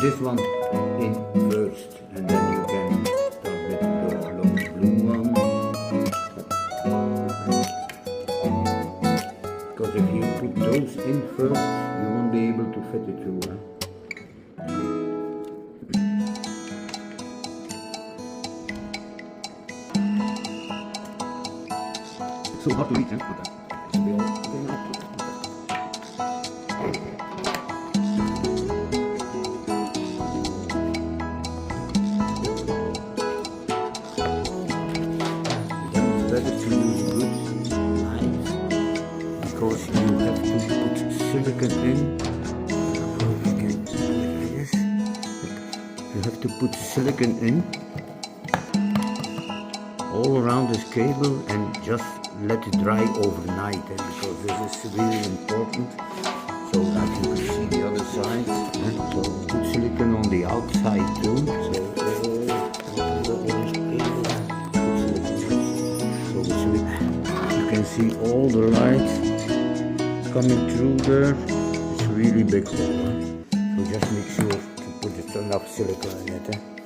this one in first, and then you can start with the long blue one. Because if you put those in first, you won't be able to fit it through. Huh? So hard to reach, huh? Okay. It should be all okay now. Better to use good knives because you have to put silicone in. You have to put silicone in all around this cable and just let it dry overnight, because this is really important. So like you can see the other side, so put silicone on the outside too. You can see all the light coming through there. It's really big hole, huh? So just make sure to put enough silicone in it.